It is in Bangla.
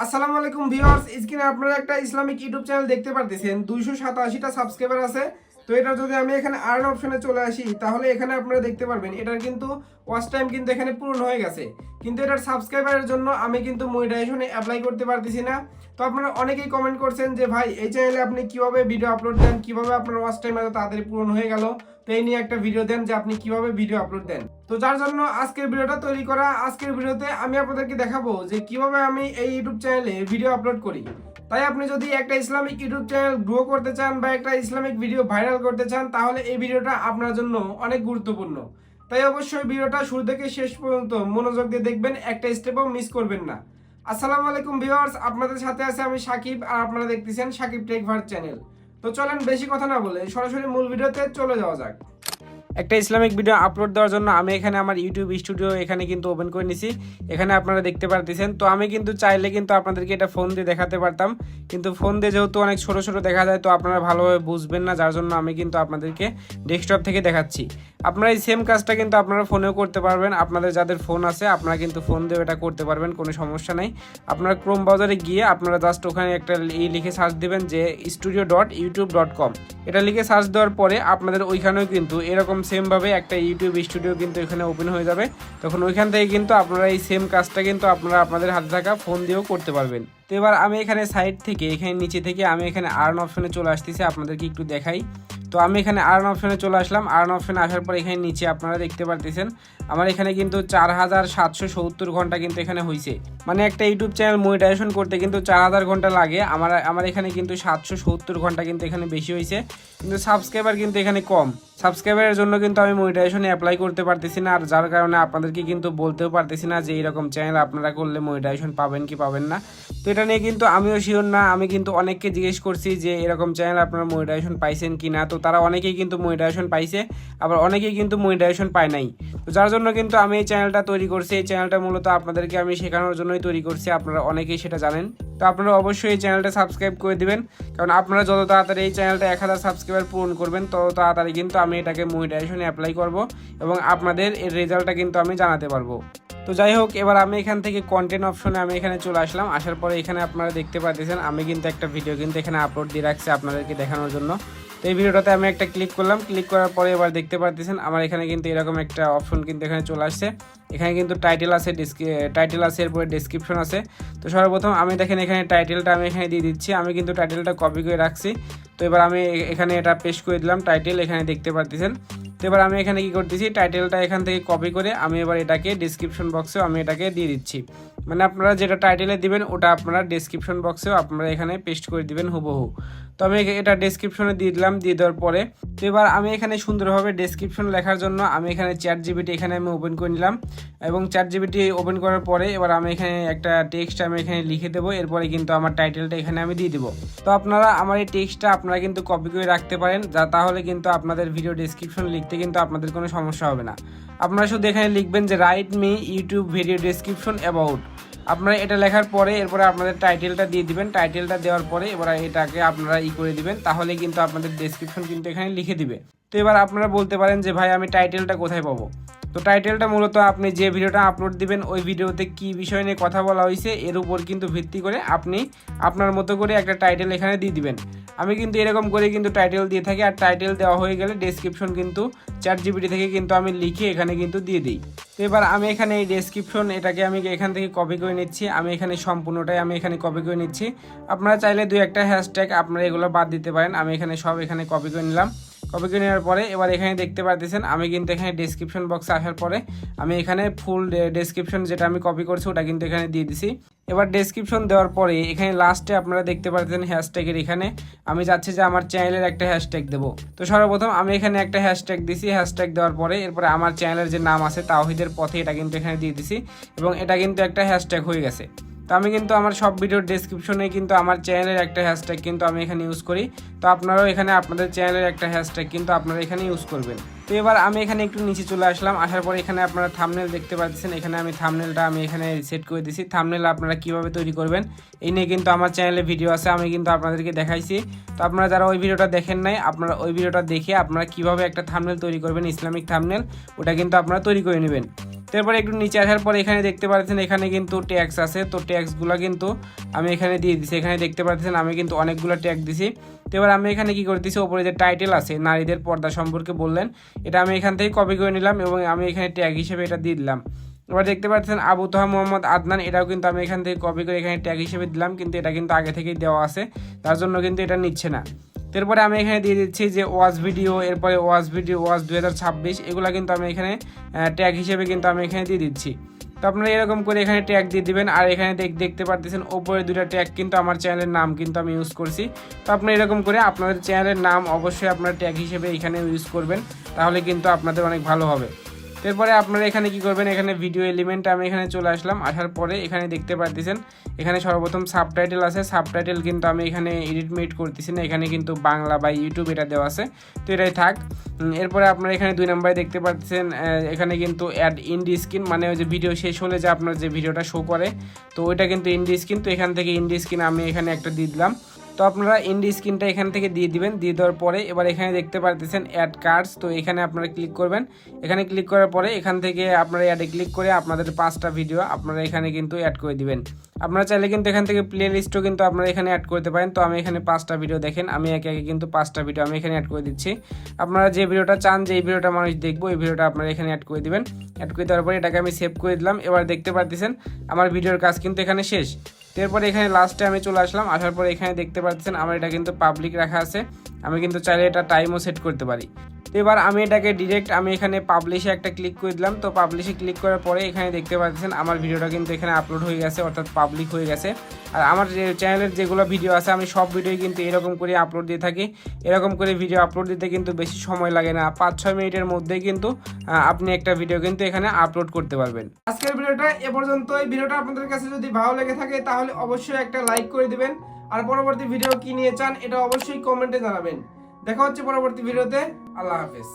আসসালামু আলাইকুম ভিউয়ার্স, স্ক্রিনে আপনারা একটা ইসলামিক ইউটিউব চ্যানেল দেখতে পারতেছেন। 287টা সাবস্ক্রাইবার আছে। তো এটা যদি আমি এখানে আর্ন অপশনে চলে আসি, তাহলে এখানে আপনারা দেখতে পারবেন এটার কিন্তু ওয়াচ টাইম কিন্তু এখানে পূরণ হয়ে গেছে। কিন্তু এটার সাবস্ক্রাইবারের জন্য আমি কিন্তু মনিটাইজেশনে অ্যাপ্লাই করতে পারতেছি না। তো আপনারা অনেকেই কমেন্ট করছেন যে ভাই এই চ্যানেলে আপনি কিভাবে ভিডিও আপলোড দেন, কিভাবে আপনার ওয়াচ টাইম এত তাড়াতাড়ি পূরণ হয়ে গেল। তো এই নিয়ে একটা ভিডিও দেন যে আপনি কিভাবে ভিডিও আপলোড দেন। তো যার জন্য আজকের ভিডিওটা তৈরি করা। আজকের ভিডিওতে আমি আপনাদেরকে দেখাবো যে কিভাবে আমি এই ইউটিউব চ্যানেলে ভিডিও আপলোড করি। তাই আপনি যদি একটা ইসলামিক ইউটিউব চ্যানেল গ্রো করতে চান বা একটা ইসলামিক ভিডিও ভাইরাল করতে চান, তাহলে এই ভিডিওটা আপনার জন্য অনেক গুরুত্বপূর্ণ। তাই অবশ্যই ভিডিওটা শুরু থেকে শেষ পর্যন্ত মনোযোগ দিয়ে দেখবেন, একটা স্টেপও মিস করবেন না। আসসালামু আলাইকুম ভিউয়ার্স, আপনাদের সাথে আছে আমি সাকিব, আর আপনারা দেখতেছেন সাকিব টেক ভার চ্যানেল। তো চলেন বেশি কথা না বলে সরাসরি মূল ভিডিওতে চলে যাওয়া যাক। একটা ইসলামিক ভিডিও আপলোড দেওয়ার জন্য আমি এখানে আমার ইউটিউব স্টুডিও এখানে কিন্তু ওপেন করে নিছি। এখানে আপনারা দেখতে পারতেছেন। তো আমি কিন্তু চাইলে কিন্তু আপনাদেরকে এটা ফোন দিয়ে দেখাতে পারতাম, কিন্তু ফোন দিয়ে যেহেতু অনেক ছোট ছোট দেখা যায়, তো আপনারা ভালোভাবে বুঝবেন না, যার জন্য আমি কিন্তু আপনাদেরকে ডেস্কটপ থেকে দেখাচ্ছি। আপনারা এই সেম কাজটা কিন্তু আপনারা ফোনেও করতে পারবেন। আপনাদের যাদের ফোন আছে আপনারা কিন্তু ফোন দিয়ে এটা করতে পারবেন, কোনো সমস্যা নেই। আপনারা ক্রোম ব্রাউজারে গিয়ে আপনারা জাস্ট ওখানে একটা লিখে সার্চ দিবেন যে studio.youtube.com। এটা লিখে সার্চ দেওয়ার পরে আপনাদের ওইখানেও কিন্তু এরকম সেমভাবে একটা ইউটিউব স্টুডিও কিন্তু এখানে ওপেন হয়ে যাবে। তখন ওইখান থেকে কিন্তু আপনারা এই সেম কাজটা কিন্তু আপনারা আপনাদের হাতে থাকা ফোন দিয়েও করতে পারবেন। তো এবার আমি এখানে সাইড থেকে এখানে নিচে থেকে আমি এখানে আর্ন অপশনে চলে আসতেছি, আপনাদেরকে একটু দেখাই। তো আমি এখানে আর্ন অপশনে চলে আসলাম। আর্ন অপশনে আসার পর এখানে নিচে আপনারা দেখতে পারতেছেন আমার এখানে কিন্তু 4770 ঘন্টা কিন্তু এখানে হয়েছে। মানে একটা ইউটিউব চ্যানেল মনিটাইজেশন করতে কিন্তু 4000 ঘন্টা লাগে। আমার এখানে কিন্তু 770 ঘন্টা কিন্তু এখানে বেশি হয়েছে, কিন্তু সাবস্ক্রাইবার কিন্তু এখানে কম। সাবস্ক্রাইবারের জন্য কিন্তু আমি মনিটাইজেশনে অ্যাপ্লাই করতে পারতেছি না, আর যার কারণে আপনাদেরকে কিন্তু বলতেও পারতেছি না যে এরকম চ্যানেল আপনারা করলে মনিটাইজেশন পাবেন কি পাবেন না। তো এটা নিয়ে কিন্তু আমিও শিওর না। আমি কিন্তু অনেককে জিজ্ঞেস করছি যে এরকম চ্যানেল আপনারা মনিটাইজেশন পাইছেন কি না। তো তারা অনেকেই কিন্তু মনিটাইজেশন পাইছে, আবার অনেকেই কিন্তু মনিটাইজেশন পায় নাই। তো যার জন্য কিন্তু আমি এই চ্যানেলটা তৈরি করছি। এই চ্যানেলটা মূলত আপনাদেরকে আমি শেখানোর জন্যই তৈরি করছি, আপনারা অনেকেই সেটা জানেন। তো আপনারা অবশ্যই এই চ্যানেলটা সাবস্ক্রাইব করে দিবেন, কারণ আপনারা যত তাড়াতাড়ি এই চ্যানেলটা 1000 সাবস্ক্রাইবার পূরণ করবেন, তত তাড়াতাড়ি কিন্তু আমি এটাকে মনিটাইজেশনে অ্যাপ্লাই করব এবং আপনাদের এর রেজাল্টটা কিন্তু আমি জানাতে পারবো। তো যাই হোক, এবার আমি এখান থেকে কন্টেন্ট অপশনে আমি এখানে চলে আসলাম। আসার পরে এখানে আপনারা দেখতে পাচ্ছেন আমি কিন্তু একটা ভিডিও কিন্তু এখানে আপলোড দিয়ে রাখছি আপনাদেরকে দেখানোর জন্য। তো এই ভিডিওটাতে আমি একটা ক্লিক করলাম। ক্লিক করার পরে এবার দেখতে পাচ্ছেন আমার এখানে কিন্তু এরকম একটা অপশন কিন্তু এখানে চলে আসছে। এখানে কিন্তু টাইটেল আছে, এরপরে ডেসক্রিপশন আছে। তো সর্বপ্রথম আমি দেখেন এখানে টাইটেলটা আমি এখানে দিয়ে দিচ্ছি। আমি কিন্তু টাইটেলটা কপি করে রাখছি। তো এবার আমি এখানে এটা পেস্ট করে দিলাম টাইটেল, এখানে দেখতে পাচ্ছেন। তো এবার আমি এখানে কি করতেছি, টাইটেলটা এখান থেকে কপি করে আমি এবার এটাকে ডেসক্রিপশন বক্সেও আমি এটাকে দিয়ে দিচ্ছি। মানে আপনারা যেটা টাইটেলে দিবেন ওটা আপনারা ডেসক্রিপশন বক্সেও আপনারা এখানে পেস্ট করে দিবেন হুবহু। তো আমি এটা ডেসক্রিপশনে দিয়ে দিলাম। দিয়ে দেওয়ার পরে তো এবার আমি এখানে সুন্দরভাবে ডেসক্রিপশন লেখার জন্য আমি এখানে ChatGPT এখানে আমি ওপেন করে নিলাম, এবং ChatGPT ওপেন করার পরে এবার আমি এখানে একটা টেক্সট আমি এখানে লিখে দেবো। এরপরে কিন্তু আমার টাইটেলটা এখানে আমি দিয়ে দেবো। তো আপনারা আমার এই টেক্সটটা আপনারা কিন্তু কপি করে রাখতে পারেন, তাহলে কিন্তু আপনাদের ভিডিও ডেসক্রিপশন লিখতে কিন্তু আপনাদের কোনো সমস্যা হবে না। আপনারা শুধু এখানে লিখবেন যে write me YouTube video description about. আপনারা এটা লেখার পরে এরপরে আপনাদের টাইটেলটা দিয়ে দিবেন। টাইটেলটা দেওয়ার পরে এবার এটাকে আপনারা করে দিবেন, তাহলে কিন্তু আপনাদের ডেসক্রিপশন কিন্তু এখানে লিখে দিবে। তো এবার আপনারা বলতে পারেন যে ভাই আমি টাইটেলটা কোথায় পাবো। তো টাইটেলটা মূলত আপনি যে ভিডিওটা আপলোড দিবেন ওই ভিডিওতে কি বিষয় নিয়ে কথা বলা হয়েছে এর উপর কিন্তু ভিত্তি করে আপনি আপনার মতো করে একটা টাইটেল এখানে দিয়ে দিবেন। আমি কিন্তু এরকম করে কিন্তু টাইটেল দিয়ে থাকি, আর টাইটেল দেওয়া হয়ে গেলে ডেসক্রিপশন কিন্তু ChatGPT থেকে কিন্তু আমি লিখে এখানে কিন্তু দিয়ে দিই। তো এবার আমি এখানে এই ডেসক্রিপশন এটাকে আমি এখান থেকে কপি করে নিচ্ছি। আমি এখানে সম্পূর্ণটাই আমি এখানে কপি করে নিচ্ছি। আপনারা চাইলে 2-1টা হ্যাশট্যাগ আপনারা এগুলো বাদ দিতে পারেন। আমি এখানে সব এখানে কপি করে নিলাম। কপি করে নেওয়ার পরে এবার এখানে দেখতে পাচ্ছেন আমি কিন্তু এখানে ডেসক্রিপশন বক্সে আসার পরে আমি এখানে ফুল ডেসক্রিপশন যেটা আমি কপি করছি ওটা কিন্তু এখানে দিয়ে দিছি। এবার ডেসক্রিপশন দেওয়ার পরে এখানে লাস্টে আপনারা দেখতে পাচ্ছেন হ্যাশট্যাগের এখানে আমি চাচ্ছি যে আমার চ্যানেলের একটা হ্যাশট্যাগ দেবো। তো সর্বপ্রথম আমি এখানে একটা হ্যাশট্যাগ দিছি। হ্যাশট্যাগ দেওয়ার পরে এরপরে আমার চ্যানেলের যে নাম আছে তাওহীদের পথে এটা কিন্তু এখানে দিয়ে দিছি, এবং এটা কিন্তু একটা হ্যাশট্যাগ হয়ে গেছে। তো আমি কিন্তু আমার সব ভিডিওর ডেসক্রিপশনে কিন্তু আমার চ্যানেলের একটা হ্যাশট্যাগ কিন্তু আমি এখানে ইউজ করি। তো আপনারাও এখানে আপনাদের চ্যানেলের একটা হ্যাশট্যাগ কিন্তু আপনারা এখানে ইউজ করবেন। তো এবার আমি এখানে একটু নিচে চলে আসলাম। আসার পর এখানে আপনারা থাম্বনেল দেখতে পাচ্ছেন। এখানে আমি থাম্বনেলটা আমি এখানে সেট করে দিছি। থাম্বনেল আপনারা কিভাবে তৈরি করবেন এই নিয়ে কিন্তু আমার চ্যানেলে ভিডিও আছে, আমি কিন্তু আপনাদেরকে দেখাইছি। তো আপনারা যারা ওই ভিডিওটা দেখেন নাই, আপনারা ওই ভিডিওটা দেখে আপনারা কিভাবে একটা থাম্বনেল তৈরি করবেন ইসলামিক থাম্বনেল, ওটা কিন্তু আপনারা তৈরি করে নেবেন। তারপরে একটু নিচে আসার পরে এখানে দেখতে পাচ্ছেন এখানে কিন্তু ট্যাক্স আছে, তো ট্যাক্সগুলো কিন্তু আমি এখানে দিয়ে দিছি। এখানে দেখতে পাচ্ছেন আমি কিন্তু অনেকগুলো ট্যাগ দিছি। তো এবার আমি এখানে কি করতেছি, ওপরে যে টাইটেল আছে নারীদের পর্দা সম্পর্কে বললেন, এটা আমি এখান থেকে কপি করে নিলাম এবং আমি এখানে ট্যাগ হিসেবে এটা দিয়ে দিলাম। এবার দেখতে পাচ্ছেন আবু তোহা মোহাম্মদ আদনান, এটাও কিন্তু আমি এখান থেকে কপি করে এখানে ট্যাগ হিসেবে দিলাম, কিন্তু এটা কিন্তু আগে থেকেই দেওয়া আছে, তার জন্য কিন্তু এটা নিচ্ছে না। তারপরে আমি এখানে দিয়ে দিচ্ছি যে ওয়াজ ভিডিও, এরপরে ওয়াজ 2026, এগুলো কিন্তু আমি এখানে ট্যাগ হিসেবে কিন্তু আমি এখানে দিয়ে দিচ্ছি। তো আপনারা এরকম করে এখানে ট্যাগ দিয়ে দিবেন। আর এখানে দেখতে পারতেছেন ওপরে দুটো ট্যাগ কিন্তু আমার চ্যানেলের নাম কিন্তু আমি ইউজ করছি। তো আপনারা এরকম করে আপনাদের চ্যানেলের নাম অবশ্যই আপনারা ট্যাগ হিসেবে এখানে ইউজ করবেন, তাহলে কিন্তু আপনাদের অনেক ভালো হবে। এরপরে আপনারা এখানে কি করবেন, এখানে ভিডিও এলিমেন্টে আমি এখানে চলে আসলাম। আসার পরে এখানে দেখতে পাচ্ছেন এখানে সর্বপ্রথম সাবটাইটেল আছে। সাবটাইটেল কিন্তু আমি এখানে এডিট করতেছি না, এখানে কিন্তু বাংলা বা ইউটিউব এটা দেওয়া আছে, তো এটাই থাক। এরপরে আপনারা এখানে 2 নম্বরে দেখতে পাচ্ছেন এখানে কিন্তু অ্যাড ইন্ডি স্ক্রিন, মানে ওই যে ভিডিও শেষ হলে যে আপনার যে ভিডিওটা শো করে, তো ওইটা কিন্তু ইন্ডি স্ক্রিন। তো এখান থেকে ইন্ডি স্ক্রিন আমি এখানে একটা দিয়ে দিলাম। তো আপনারা ইন্ডি স্ক্রিনটা এখান থেকে দিয়ে দিবেন। দিয়ে দেওয়ার পরে এবার এখানে দেখতে পাচ্ছেন অ্যাড কার্ডস, তো এখানে আপনারা ক্লিক করবেন। এখানে ক্লিক করার পরে এখান থেকে আপনারা অ্যাডে ক্লিক করে আপনাদের 5টা ভিডিও আপনারা এখানে কিন্তু অ্যাড করে দিবেন। আপনারা চাইলে কিন্তু এখান থেকে প্লে লিস্টও কিন্তু আপনারা এখানে অ্যাড করতে পারেন। তো আমি এখানে 5টা ভিডিও দেখেন, আমি একে একে কিন্তু 5টা ভিডিও আমি এখানে অ্যাড করে দিচ্ছি। আপনারা যে ভিডিওটা চান যে এই ভিডিওটা মানুষ দেখবো, এই ভিডিওটা আপনারা এখানে অ্যাড করে দিবেন। অ্যাড করে দেওয়ার পরে এটাকে আমি সেভ করে দিলাম। এবার দেখতে পাচ্ছেন আমার ভিডিওর কাজ কিন্তু এখানে শেষ। এরপরে এখানে লাস্টে আমি চলে আসলাম। আসার পরে এখানে দেখতে পাচ্ছেন আমার এটা কিন্তু পাবলিক রাখা আছে, আমি কিন্তু চাইলে এটা টাইমও সেট করতে পারি। তো এবার আমি এটাকে ডিরেক্ট আমি এখানে পাবলিশে একটা ক্লিক করে দিলাম। তো পাবলিশে ক্লিক করার পরে এখানে দেখতে পাচ্ছেন আমার ভিডিওটা কিন্তু এখানে আপলোড হয়ে গেছে, অর্থাৎ পাবলিক হয়ে গেছে। আর আমার যে চ্যানেলের যেগুলো ভিডিও আছে আমি সব ভিডিওই কিন্তু এরকম করে আপলোড দিয়ে থাকি। এরকম করে ভিডিও আপলোড দিতে কিন্তু বেশি সময় লাগে না, 5-6 মিনিটের মধ্যেই কিন্তু আপনি একটা ভিডিও কিন্তু এখানে আপলোড করতে পারবেন। আজকের ভিডিওটা এ পর্যন্ত। এই ভিডিওটা আপনাদের কাছে যদি ভালো লেগে থাকে তাহলে অবশ্যই একটা লাইক করে দিবেন। আর পরবর্তী ভিডিও কি নিয়ে চান এটা অবশ্যই কমেন্টে জানাবেন। দেখা হচ্ছে পরবর্তী ভিডিওতে। আল্লাহ হাফেজ।